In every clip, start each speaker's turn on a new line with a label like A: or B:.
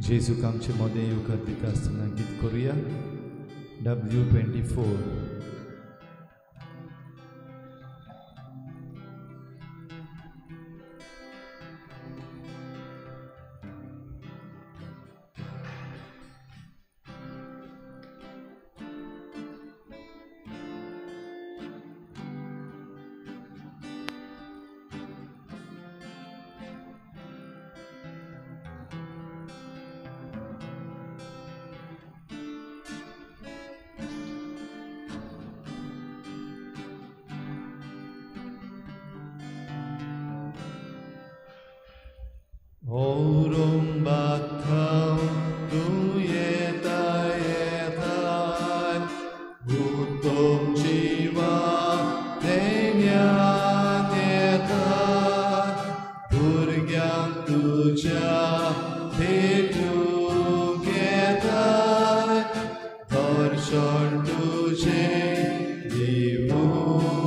A: जेजूक आमचे मोदें येवकार दिता आसतना गीत करुया W24. 오른바탕 누에다 예다 우동지와 내면에다 불경 두자 대중에다 덜설 두제 이우게다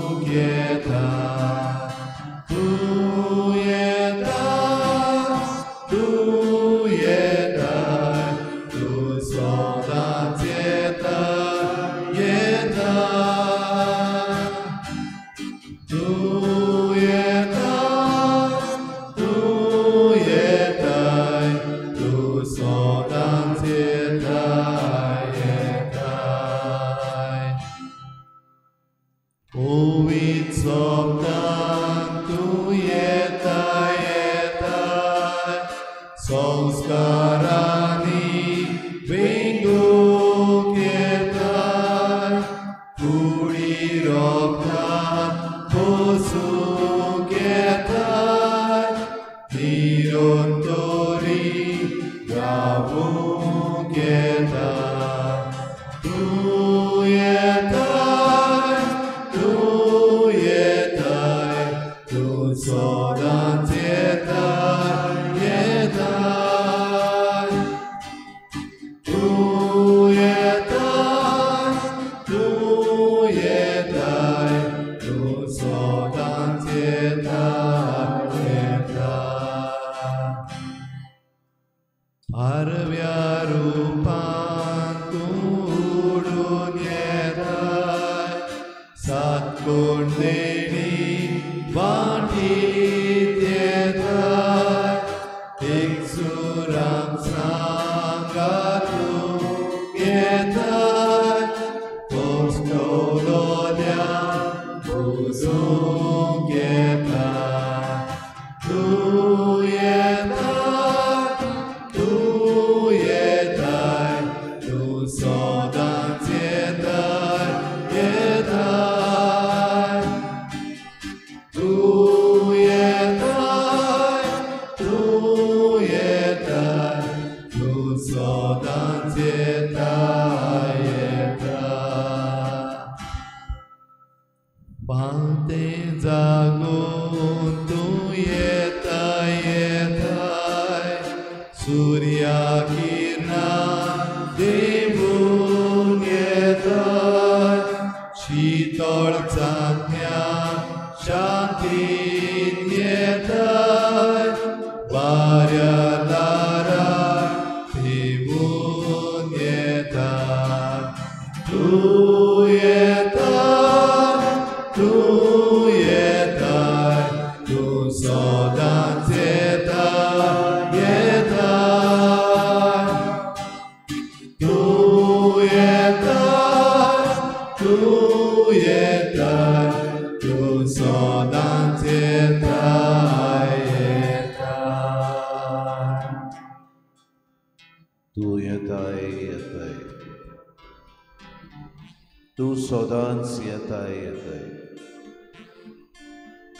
B: Tu sodans yetai yetai,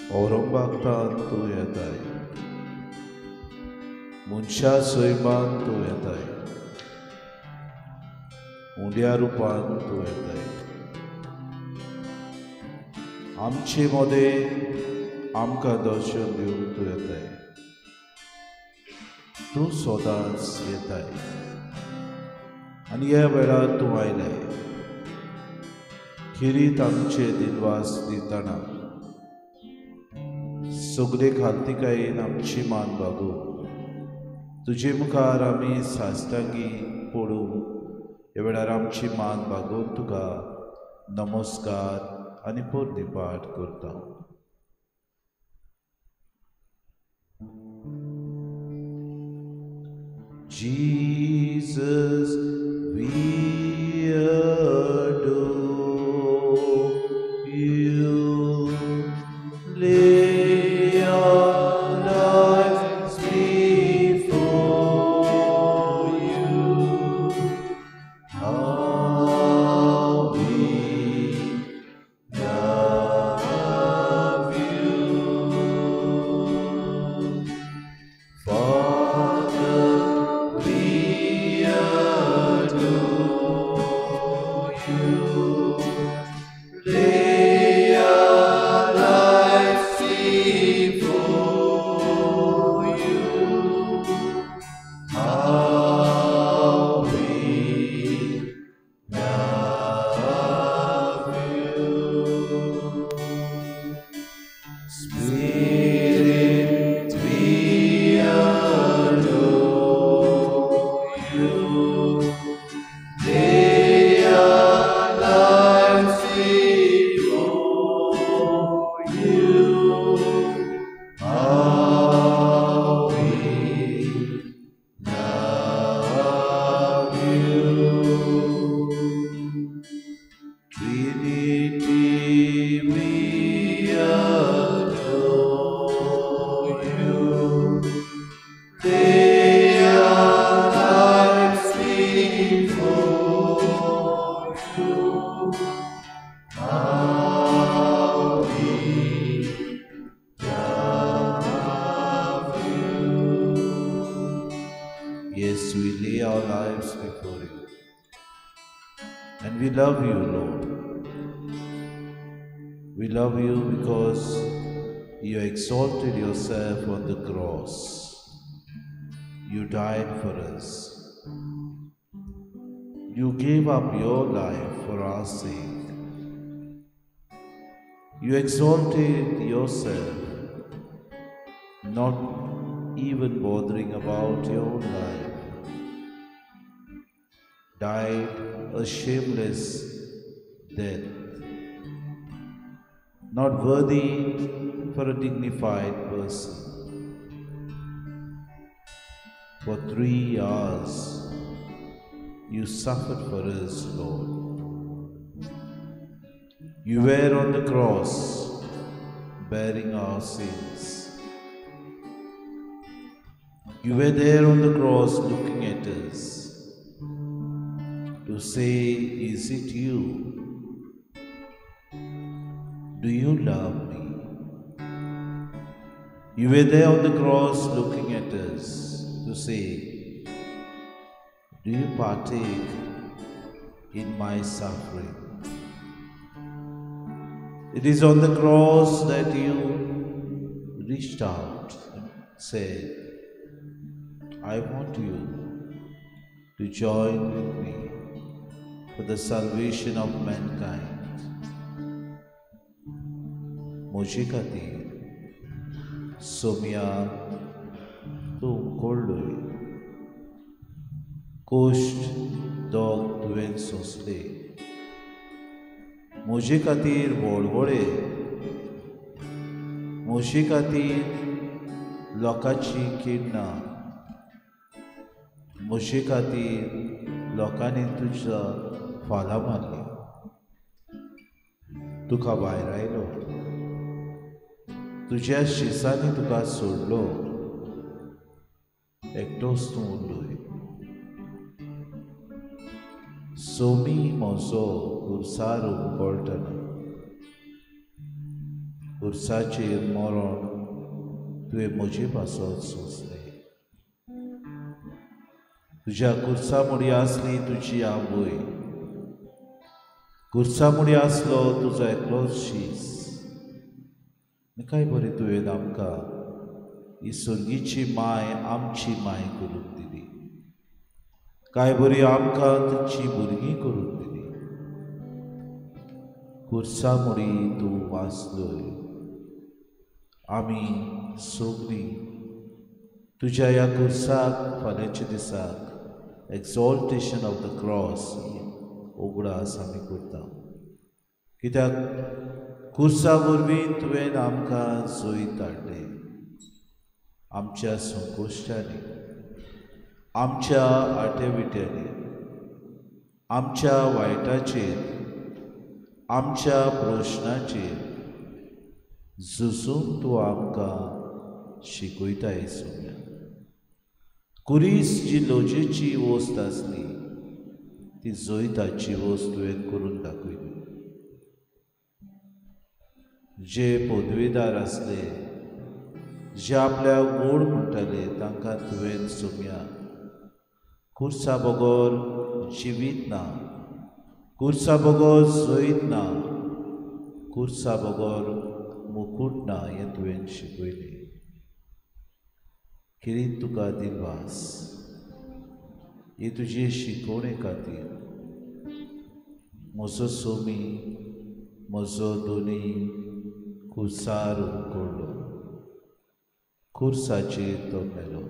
B: Orombaktan tu yetai, Munsha soiman tu yetai, Undiarupan tu yetai, Amche mode amka darshan diun tu yetai, Tu sodans yetai, आणि या वेळात तू आयलाय खिरीत आमचे दिनवास दिताना सगळे खालती कायेन आमची मान बागू तुजे मुखार आमी साश्टांगी पडूं ह्या वेळार आमची मान बागोवन तुका नमस्कार आनी पोरणी पाठ करता. Jesus, we adore you. Lay our lives before you. How we love you. Father, we adore you. Lay our lives before you. How we love you. Spirit, we adore you. Lay our lives before you. How we love you. Trinity, we adore you. Lay our lives before you. How we love you. Yes, we lay our lives before you. And we love you, Lord. We love you because you exalted yourself on the cross. You died for us. You gave up your life for our sake. You exalted yourself, not even bothering about your own life. Died a shameless death, not worthy for a dignified person. For 3 hours you suffered for us, Lord. You were on the cross bearing our sins. You were there on the cross looking at us to say, is it you? Do you love me? You were there on the cross looking at us to say, do you partake in my suffering? It is on the cross that you reached out and said, I want you to join with me for the salvation of mankind. मुझे खातीर सोम्या तूं कोळ्ळोय, cost दोग तुवें सोंसले. मुझे खातीर वळवळे, मुझे खातीर लोकांची किडणां, मुझे खातीर लोकांनी तुज्या फालां मारली. तुका भायर आयलो, तुज्या शिसांनी तुका सोडलो, एकटोच तूं उरलोय. सोमी म्हजो उर्सार उमगोळटना, उर्साचेर मरण तुवें म्हजे पासत सोंसलें. तुज्या कुर्सा मुडी आसली तुजी आवय, कुर्सा मुडी आसलो तुजो एकलोच शीस. काय बरें तुवें आमकां ही सुर्गीची माय आमची माय करून दिली. काय बरी आमकां तुजी भुरगीं करून दिली. कुर्सा मुडी तूं वाचलोय. आमी सगळीं तुज्या ह्या खुर्साक फाल्यांच्या दिसाक एक्झॉल्टेशन ऑफ द क्रॉस उगडास आमी करता, कित्याक खुर्सा वरवीं तुवें आमकां जैत हाडले. आमच्या संकोश्टांनी, आमच्या आटेविट्यांनी, आमच्या वायटाचेर, आमच्या प्रश्नाचेर झुजून तूं आमकां शिकयता येसुम्या. कुरीस जी लोजेची वस्त आसली ती जैताची वस्त तुवें करून दाखयली. जे पदवीदार आसले, जे आपल्या गोड म्हणटाले, तांकां तुवें सोम्या खुर्सा बगोर जिवीत ना, खुर्सा बगोर जैत ना, खुर्सा बगोर मुकूट ना हें तुवें शिकयलें. किरीत तुका दिलवास ही तुजी शिकवणे खातीर. म्हजो सोमी, म्हजो दोनी खुर्सार उकडलो, खुर्साचेर तो मेलो.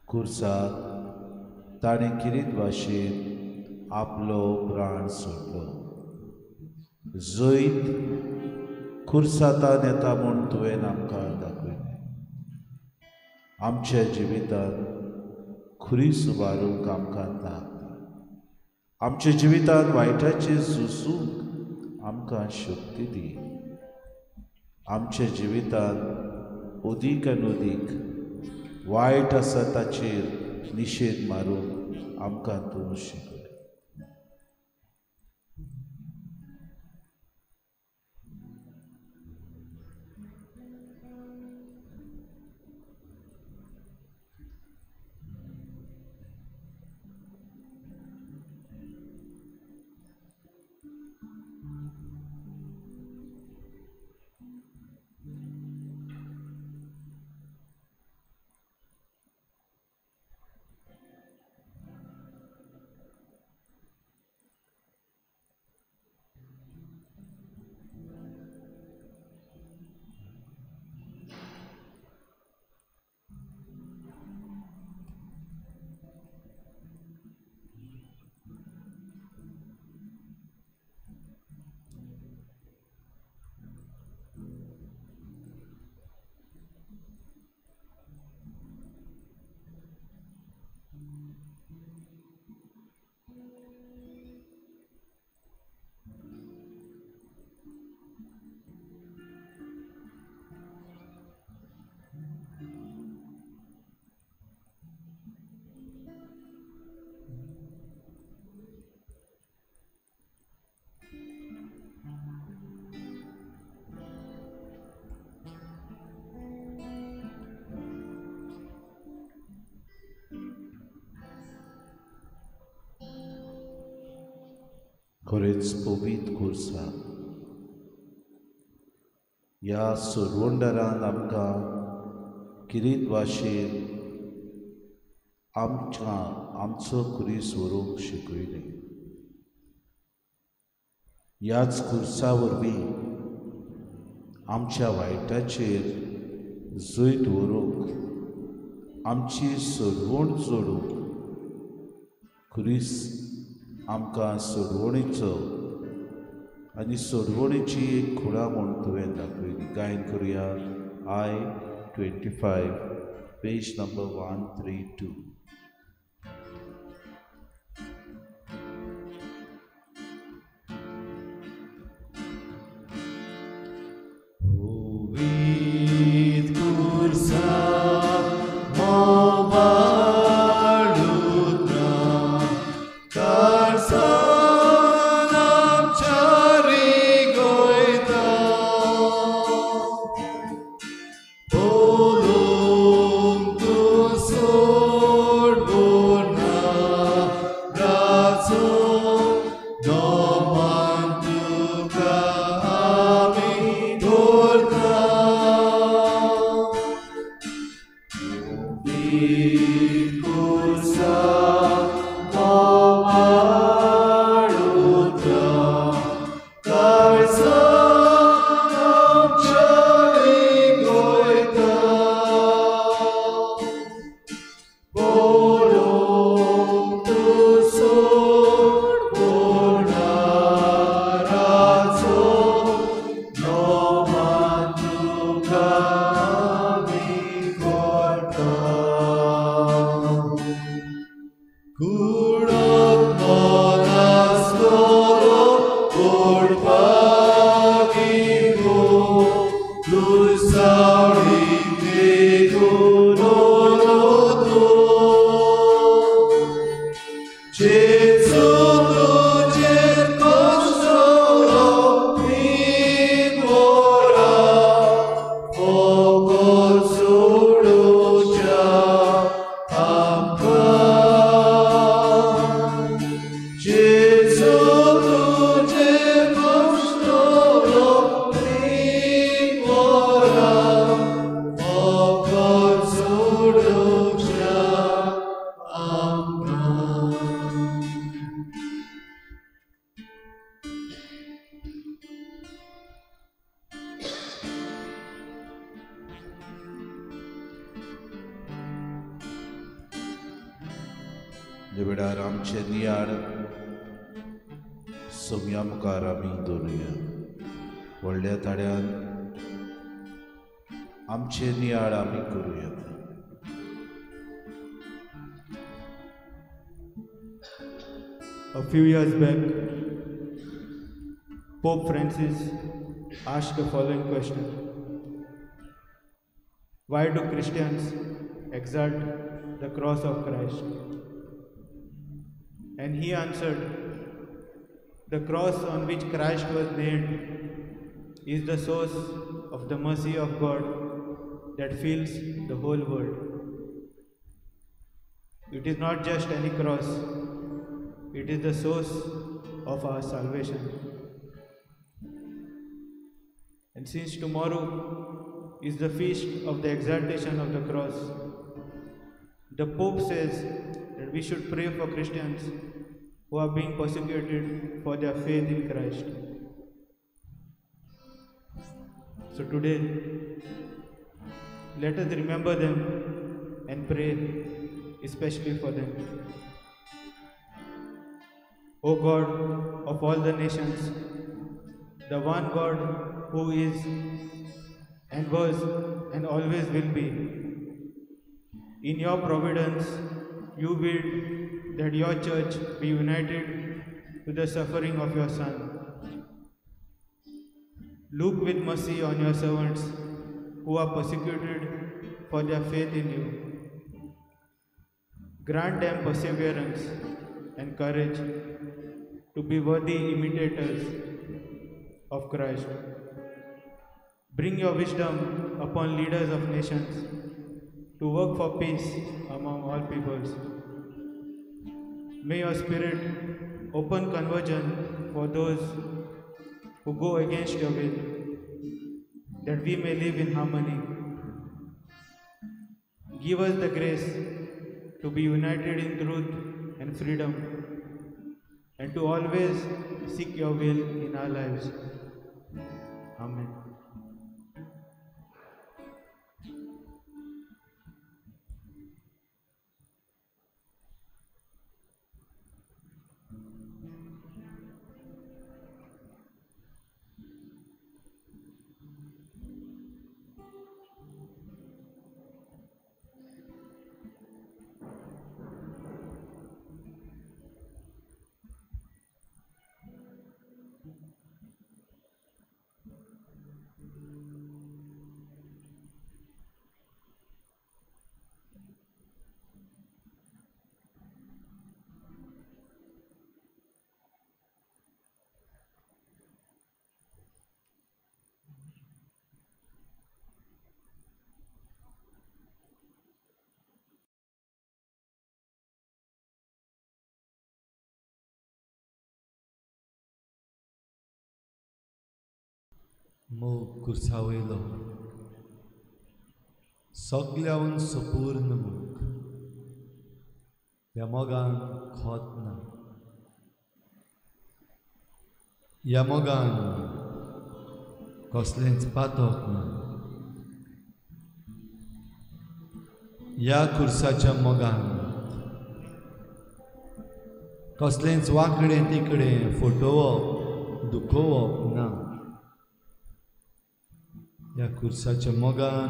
B: खुर्साक ताणें किरीत भाशेन आपलो प्राण सोडलो. जैत खुर्सातान येता म्हूण तुवें आमकां दाखयलें. आमच्या जिवितांत खुरीस उबारूंक आमकां तांक दी. आमच्या जिवितांत वायटाचेर झुजूंक आमकां शक्ती दी. आमच्या जिवितांत अदीक आनी अदीक वायट आसा ताचेर निशेध मारूंक आमकां तूं शिकय. खरेंच पवित्र खुर्सा ह्या सोडवंडरान आमकां किरीत भाशेन आमचो खुरीस व्हरूंक शिकयलें. ह्याच खुर्सा वरवीं आमच्या वायटाचेर जैत व्हरूंक, आमची सोडवण जोडूंक खुरीस आमकां सोडवणीचो आनी सोडवणीची एक खुणा म्हूण तुवें दाखयली. गायन करुया I-25 page number 132.
A: Oh कुडक मोनास्कोरो portagigo Lusari tego nolodo Jesu tudzie kostoro primora Pokor suruja amka Jesu tudzie kostoro primora Pokor suruja amka
B: ह्या वेळार आमचे नियाळ सोम्या मुखार आमी दवरुया. व्हडल्या ताड्यान आमचे नियाळ आमी करुया.
C: A few years back, Pope Francis asked the following question: why do Christians exalt the cross of Christ? And he answered, the cross on which Christ was nailed is the source of the mercy of God that fills the whole world. It is not just any cross, it is the source of our salvation. And since tomorrow is the feast of the exaltation of the cross, the Pope says that we should pray for Christians who are being persecuted for their faith in Christ. So today, let us remember them and pray especially for them. O God of all the nations, the one God who is and was and always will be, in your providence, you willed that your church be united to the suffering of your Son. Look with mercy on your servants who are persecuted for their faith in you. Grant them perseverance and courage to be worthy imitators of Christ. Bring your wisdom upon leaders of nations to work for peace among all peoples. May your Spirit open conversion for those who go against your will, that we may live in harmony. Give us the grace to be united in truth and freedom, and to always seek your will in our lives. Amen.
A: मोग कुर्सावयलो सगल्यावन संपूर्ण मोग ह्या मोगान खोत ना. ह्या मोगान कसलेंच पातक ना. ह्या कुर्साच्या मोगान कसलेंच वांकडें तिकडें फटोवप दुखोवप ना. ह्या कुर्साच्या मोगान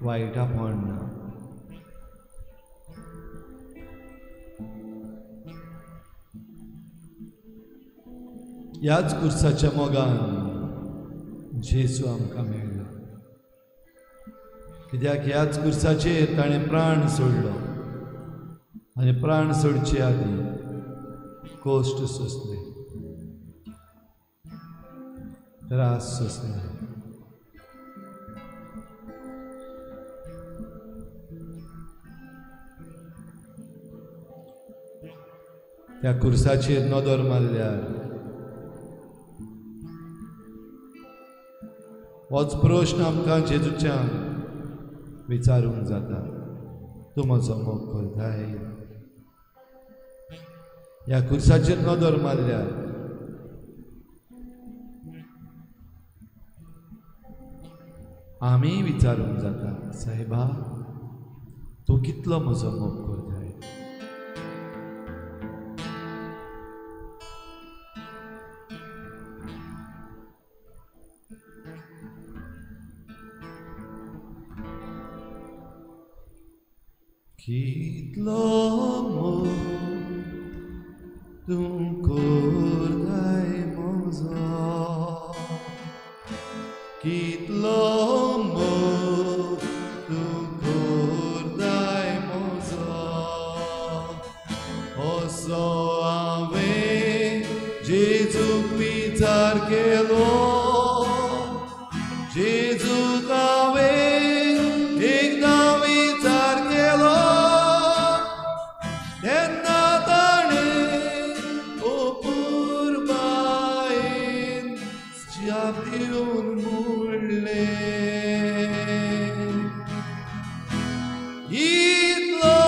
A: वायटापण ना. ह्याच कुर्साच्या मोगान जेजू आमकां मेळ्ळो, कित्याक ह्याच कुर्साचेर ताणें प्राण सोडलो आनी प्राण सोडचे आदीं कोश्ट सोंसले, त्रास सोंसले. त्या कुर्साचेर नदर मारल्यार होच प्रश्न आमकां जेजूच्यान विचारूंक जाता, तूं म्हजो मोग करताय? ह्या कुर्साचेर नदर मारल्यार आमी विचारूंक जाता, सायबा तूं कितलो म्हजो मोग करताय? कितलो मोग तूं करताय म्हजो, कितलो मोग तूं करताय म्हजो, असो हांवें जेजूक विचार केलो, जेजूक हांवें एकदां विचार केलो, तेन्ना ताणें ओपूर बायेन जाप दिवन म्हणलें, इतलो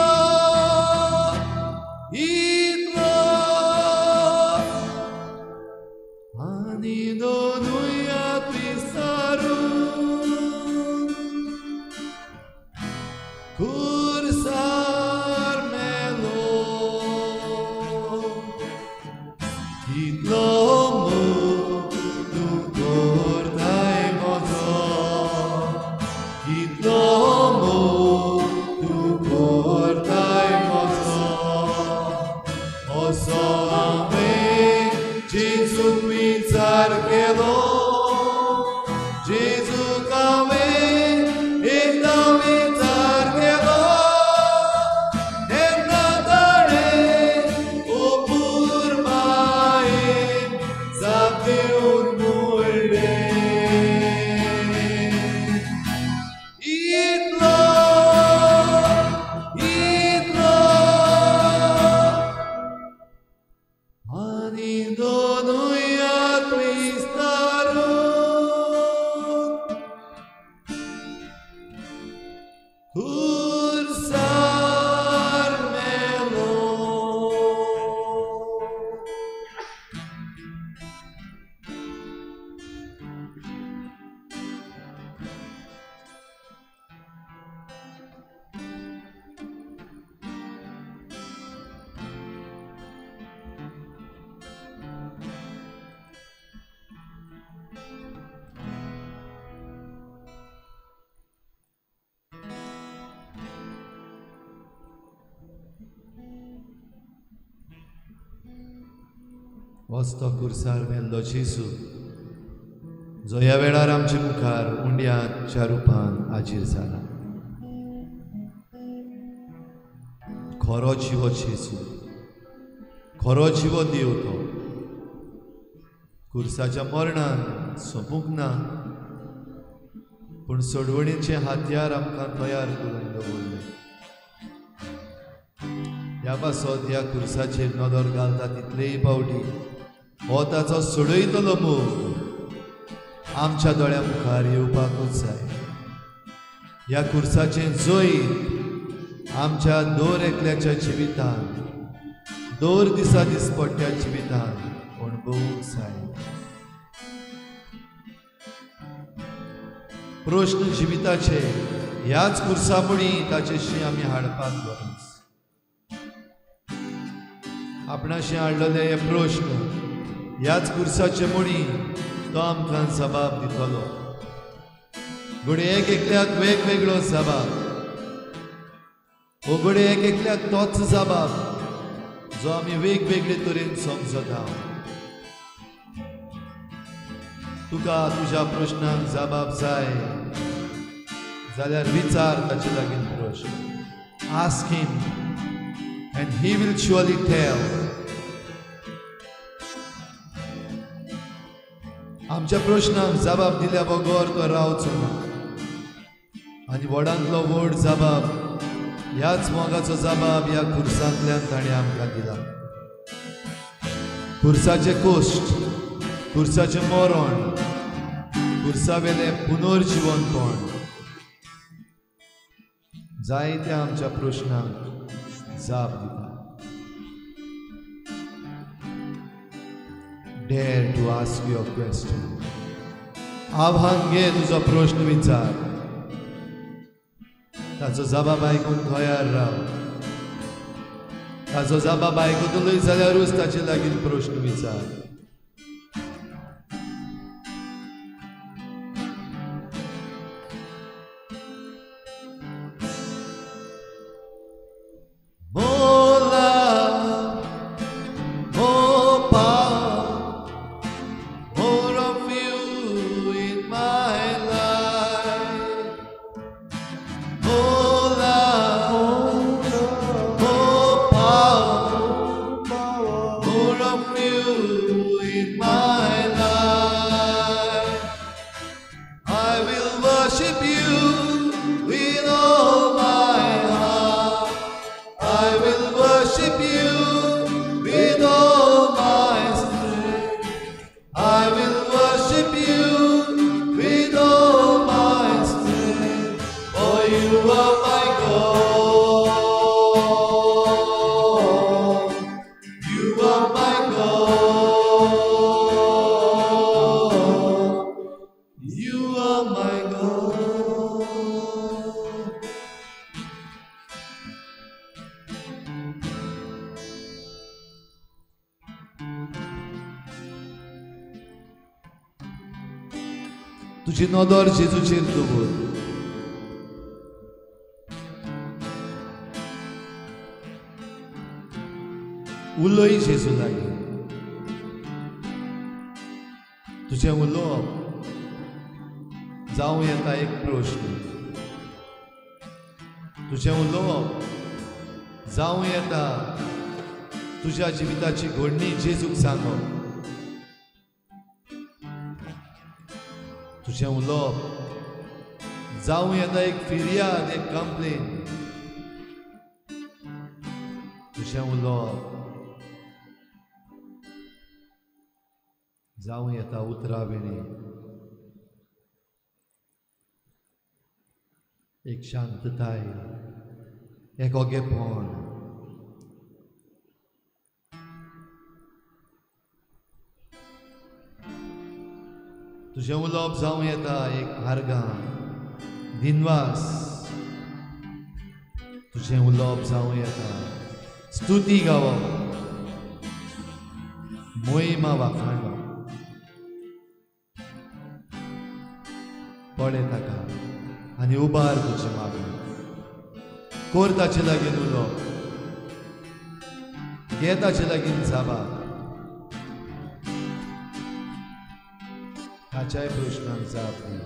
A: इतलो आनी दोनूय हात विस्तारून कुर्सार मेलो, कितलो मोग तूं करताय म्हजो, कितलो मोग तूं करताय म्हजो, असो हांवें जेजूक विचार केलो, जेजूक हांवें एकदां विचार केलो, तेन्ना ताणें ओपूर बायेन जाप दिवन म्हणलें, इतलो इतलो आनी दोनूय हात विस्तारून कुर्सार मेलो. होच तो कुर्सार मेल्लो जेजू, जो ह्या वेळार आमचे मुखार उंड्याच्या रुपान हाजीर जाला. खरो जिवो जेजू, खरो जिवो दिव तो कुर्साच्या मरणान सोंपूंक ना, पूण सोडवणीचे हातयार आमकां तयार करून दवरले. ह्या पासत ह्या कुर्साचेर नदर घालता तितलेय पावटी हो ताचो सोडयतलो मोग आमच्या दोळ्या मुखार येवपाकूच जाय. ह्या कुर्साचें जैत आमच्या दर एकल्याच्या जिवितान, दर दिसा दिसपट्ट्या जिवितान अणभवूंक जाय. प्रश्न जिविताचे ह्याच कुर्सा मुळी ताचेशी आमी हाडपाक गरज. आपणाशी हाडलेले हे प्रश्न ह्याच कुर्साचे मुळी तो आमकां जबाब दितलो. घडये एक एकल्याक वेगवेगळो जबाब, हो घडये एक एकल्याक तोच जबाब जो आमी वेगवेगळे तरेन समजता. तुका तुज्या प्रश्नांक जबाब जाय जाल्यार विचार ताचे लागीं प्रश्न. Ask him and he will surely tell. आमच्या प्रश्नांक जबाब दिल्या बगर तो रावचो ना. आनी व्हडांतलो व्हड जबाब ह्याच मोगाचो जबाब ह्या खुर्सांतल्यान ताणें आमकां दिला. खुर्साचे कोश्ट, खुर्साचें मरण, खुर्सा वेलें पुनर्जिवनपण जायत्या आमच्या प्रश्नांक जाप दिता. Dare to ask your question. आव्हान घे, तुजो प्रश्न विचार. ताचो जबाब आयकून तयार राव. ताचो जबाब आयकतलोय जाल्यारूच ताचे लागीं प्रश्न विचार. तुजी नदर जेजूचेर दवर. उलय जेजू लागीं. तुजें उलोवप जावं येता एक प्रश्न. तुजें उलोवप जावं येता तुज्या जिविताची घडणी जेजूक सांगप. तुजें उलोवप जावं येता एक फिर्याद, एक कंप्लेन. तुजें उलोवप जावं येता उतरावेळी एक शांतताय, एक ओगेपण. तुजें उलोवप जावं येता एक आर्गां, दिनवास. तुजें उलोवप जावं येता स्तुती गावप, मोहिमा वाखाणप. पळय ताका आनी उबार तुजी मागणी. कोर ताचे लागीं उलोवप, घे ताचे लागीं जबाब. ताच्याय प्रश्नांक जाप दी.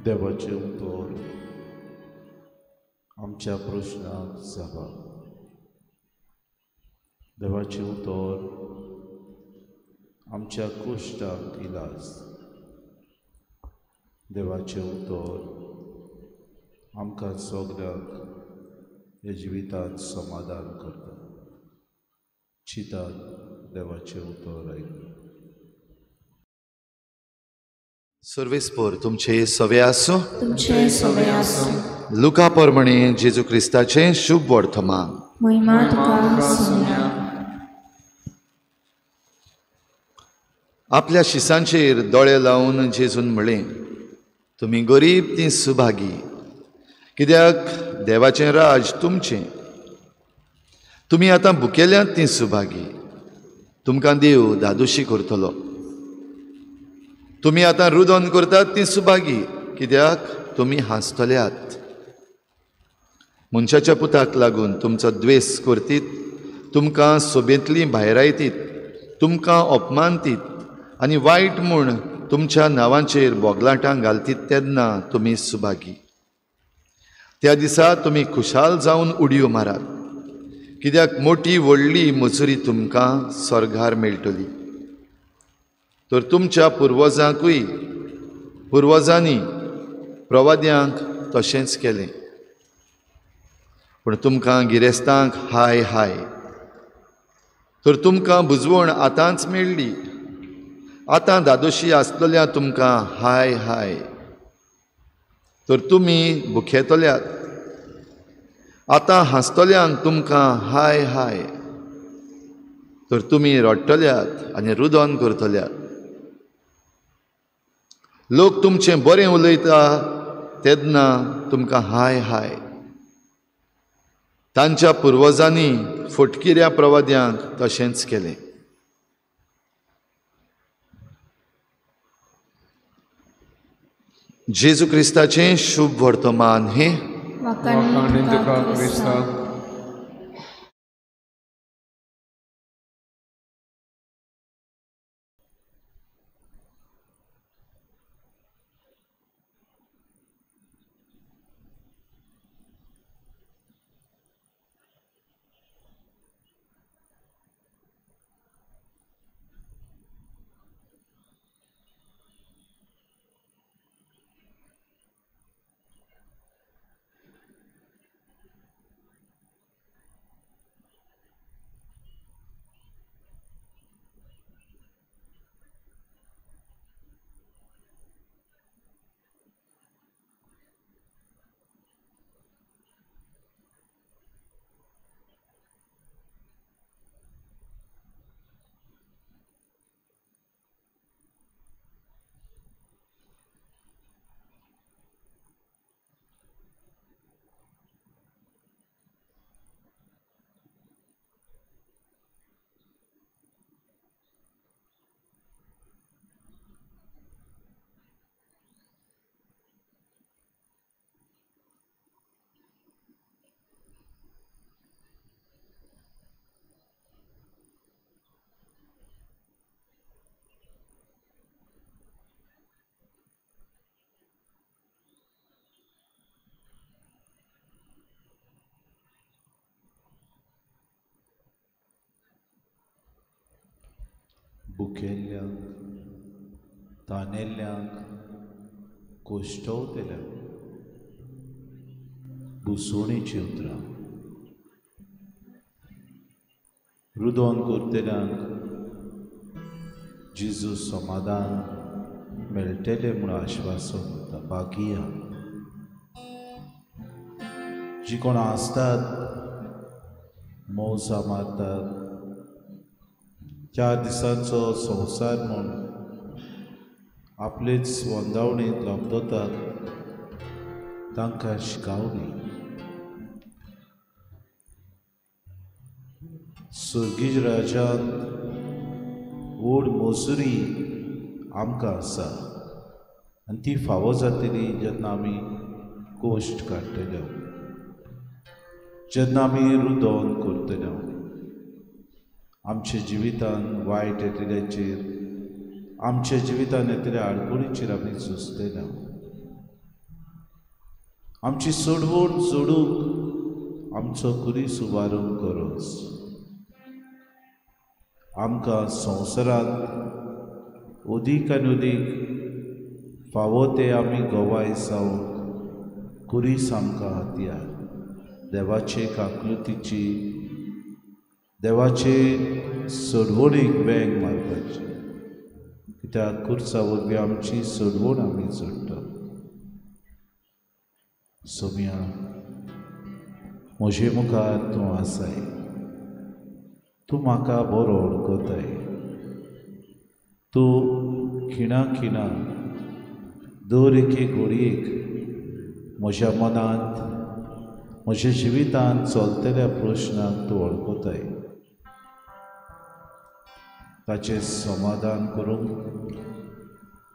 B: देवाचे उतर आमच्या प्रश्नाक जाबाब. देवाचे उतर आमच्या कुश्टाक इलाज. देवाचे उतर आमकां सगळ्यांक ह्या जिवितांत समाधान करता. चिंतात देवाचे उतर आयक.
A: सर्वेस्पोर तुमचे सवे आसूं.
D: तुमचे सवे आसूं.
A: लुका परमणे जेजू क्रिस्ताचे शुभ वर्तमान.
D: महिमा तुका सोन्या.
A: आपल्या शिसांचेर दोळे लावन जेजून म्हळें, तुमी गरीब ती सुभागी, कित्याक देवाचें राज तुमचें. तुमी आतां भुकेल्यांत ती सुभागी, तुमकां देव दादोशी करतलो. तुमी आतां रुदन करतात ती सुभागी, कित्याक तुमी हांसतल्यात. मनशाच्या पुताक लागून तुमचो द्वेस करतीत, तुमकां सोबेंतली भायर आयतीत, तुमकां अपमानतीत आनी वायट म्हूण तुमच्या नांवांचेर बोगलाटां घालतीत तेन्ना तुमी सुभागी. त्या दिसा तुमी खुशाल जावन उडयो मारात, कित्याक मोठी व्हडली मजुरी तुमकां स्वर्गार मेळटली. तर तुमच्या पुर्वजांनी प्रवाद्यांक तशेंच केलें. पूण तुमकां गिरेस्तांक हाय हाय. तर तुमकां बुजवण आतांच मेळ्ळी. आतां दादोशी आसतल्या तुमकां हाय हाय. तर तुमी भुकेतल्यात. आतां हांसतल्यांक तुमकां हाय हाय. तर तुमी रडटल्यात आनी रुदन करतल्यात. लोक तुमचें बरें उलयता तेन्ना तुमकां हाय हाय. तांच्या पुर्वजांनी फटकिऱ्या प्रवाद्यांक तशेंच केलें. जेजू क्रिस्ताचें शुभ वर्तमान हे.
D: वाखाणी तुका क्रिस्ता.
B: भुकेल्ल्यांक, तानेल्ल्यांक, कोश्टवतेल्यांक बुसवणेचीं उतरां. रुदन करतल्यांक जेजू समाधान मेळटलें म्हूण आश्वासन दिता. बागिया जीं कोण आसतात, मौजा मारतात, 4 दिसांचो संवसार म्हूण आपलेच वंदावणेंत लोबदोतात, तांकां शिकावणी. सुर्गीज राजांत व्हड मजुरी आमकां आसा आनी ती फावो जातली जेन्ना आमी कोश्ट काडटले, जेन्ना आमी रुदन करतले. आमच्या जिवितान वायट येतल्याचेर, आमच्या जिवितान येतल्या आडकुळीचेर आमी झुजतले. आमची सोडवण जोडूंक आमचो कुरीस उबारूंक करोस. आमकां संवसारांत उदीक आनी उदीक फावो ते आमी गोवाय जावंक कुरीस आमकां हातयार. देवाचे काकलुतीची देवाचे सोडवणीक वेंग मारपाची, कित्याक कुर्सा वरवीं आमची सोडवण आमी जोडटा. सोम्या, म्हजे मुखार तूं आसाय. तूं म्हाका बरो वळखताय. तूं खिणा खिणा दर एके घडयेक म्हज्या मनांत म्हज्या जिवितांत चलतल्या प्रश्नांक तूं वळखताय. ताचें समाधान करूंक,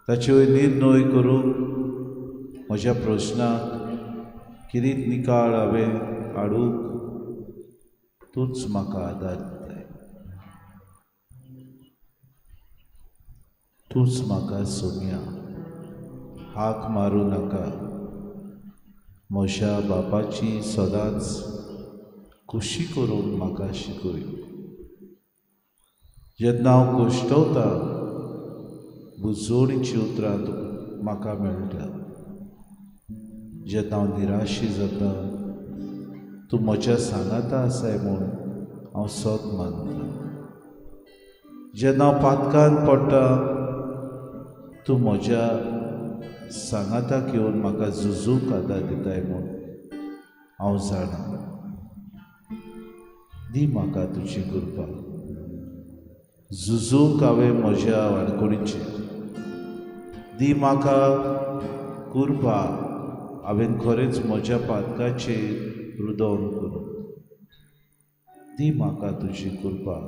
B: ताचे निर्णय करूंक, म्हज्या प्रश्नाक कितें निकाळ हांवें हाडूंक तूंच म्हाका आदार दिताय. तूंच म्हाका सोम्या हाक मारूं नाका. म्हज्या बापाची सदांच खुशी करूंक म्हाका शिकय. जेन्ना हांव कुश्टवता, बुजवणीची उतरां म्हाका मेळटा. जेन्ना हांव निराशी जाता, तूं म्हज्या सांगाता आसाय म्हूण हांव सत मानता. जेन्ना हांव पातकांत पडटा, तूं म्हज्या सांगाताक येवन म्हाका झुजूंक आदार दिताय म्हूण हांव जाणा. दी म्हाका तुजी कृपा. झुजूंक हांवें म्हज्या वाडकुडीचेर. दी म्हाका कृपा हांवें खरेंच म्हज्या पातकाचेर रुदोवन करूंक. दी म्हाका तुजी कृपा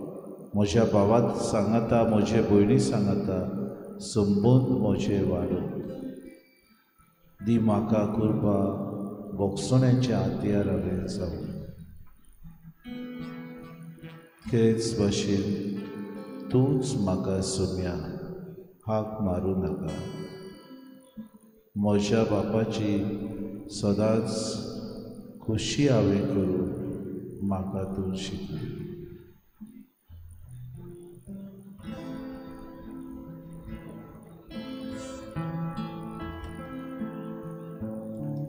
B: म्हज्या भावा सांगाता, म्हजे भयणी सांगाता संबंद म्हजे वाडूंक. दी म्हाका कृपा बोगसोण्याचे हातयार हांवें जावं. तेच भाशेन तूंच म्हाका सोम्या हाक मारूं नाका. म्हज्या बापाची सदांच खुशी हांवें करूंक म्हाका तूं शिकय.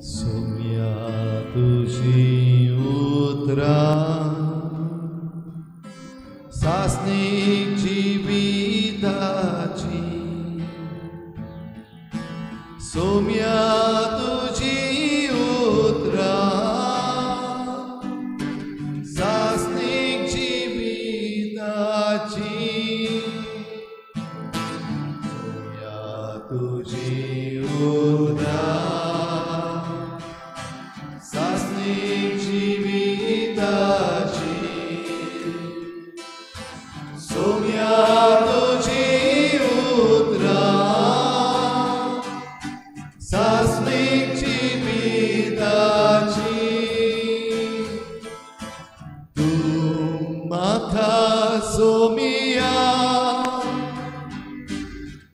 A: सोम्या तुझी उतरां सासणीक जिविताची. सोम्या तुझी उतरां सासणीक जिविताची. सोम्या तुझी उतरां सासणीक जिविताची. सोम्या तुझी उतरां सासणीक जिविताची. तूं म्हाका सोम्या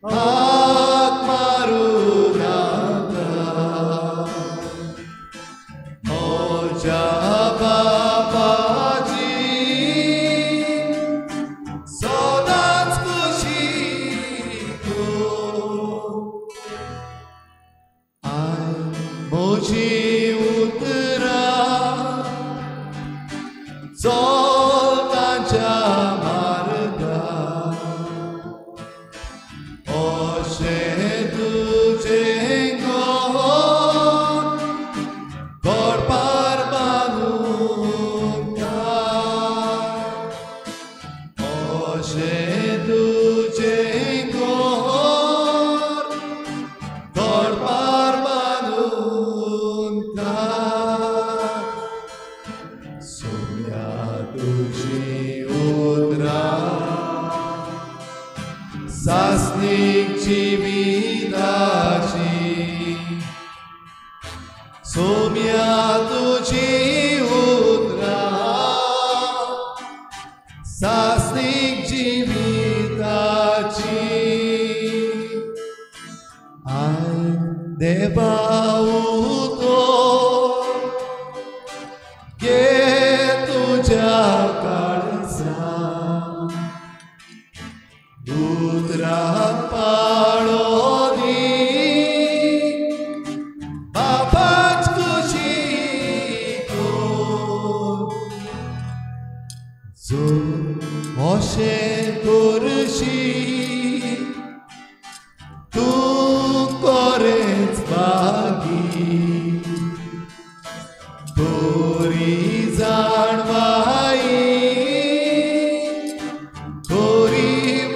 A: हाक मारूं नाका. म्हज्या बापाची सदांच खुशी तूं. आय म्हजी उतरां चलताच्या मार्गार. अशें तुजें घर घोडपार बांदूंक जाय. अशें तुजें घर घोडपार बांदूंक जाय. सोम्या तुजी उतरां सासणीक जिविताची. सोम्या तुजी उतरां सासणीक जिविताची. आय देवा उतर अशें करशी तूं खरेंच भागी तोरी जाणवाई तोरी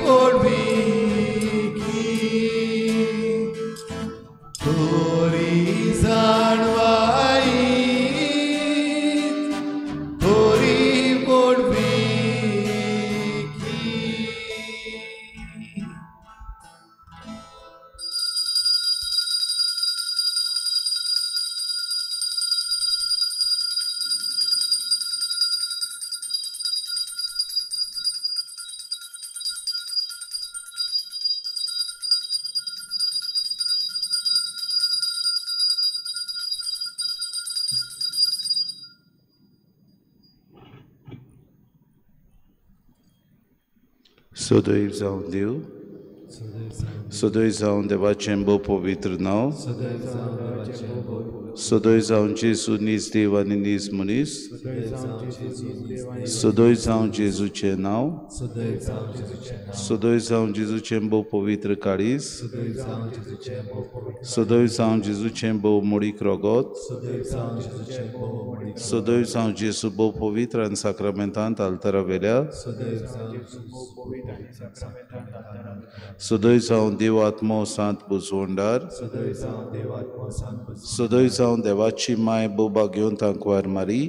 A: पोडविकी तोरी जाणवाई तोरी पोडविकी
B: सदैव जाऊं देव सदैव जाऊं देवाचें बो पवित्र नाव सदैव जाऊं जेजू नीज देव आनी नीज मनीस सदैव जाऊं जेजूचें नाव सदैव जाऊं जेजूचें बो पवित्र काळीज सदैव जाऊं जेजूचें बो मोडीक रोगोत सदैव जाऊं जेजू बो पवित्र आनी साक्रामेंतांत आल्तारा वेल्या सदैव जाऊं देव आत्मो सांत बुजवंडार सदैव जाऊं देवाची माय बोबा घेवन तांकवार मारी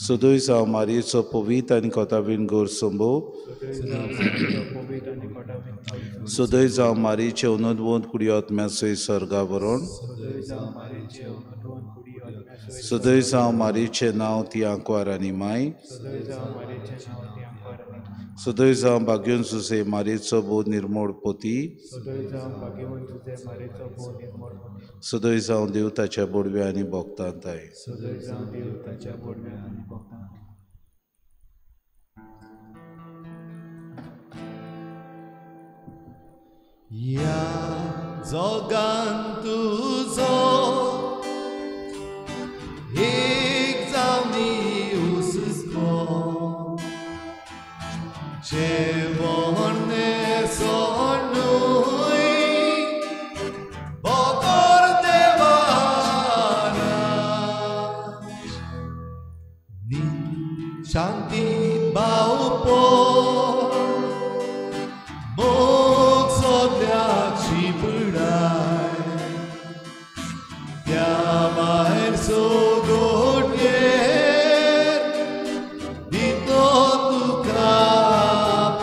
B: सदैव जाऊं मारयेचो पवित्र आनी कोताबीन गोर संबो सदैव जाऊं मारयेचे उनोदवंत कुडी आत्म्याचो सर्गावरण सदैव जाऊं मारयेचें नांव ती आंकवार आनी माय सदैव जाऊं भाग्योन सुसे मारयेचो बो निर्मोळ पोती सदैव जाऊं देव ताच्या बोडव्या आनी भोगतांत आय
A: या जगान तुजो एक जावनी हुस्को जेवण नेसोनूय बोगोर देवाना नी शांती बावपो मोग सोद्याची पिडाय त्या भायर सोगोटयेर दितो तुका पाप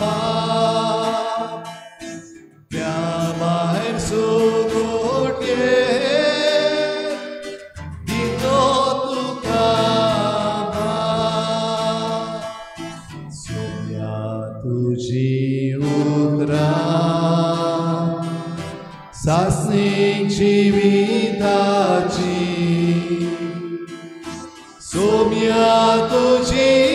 A: त्या भायर सोगोटयेर दितो तुका पाप सोम्या तुजी सासनीक जिविताची सोम्या तुजी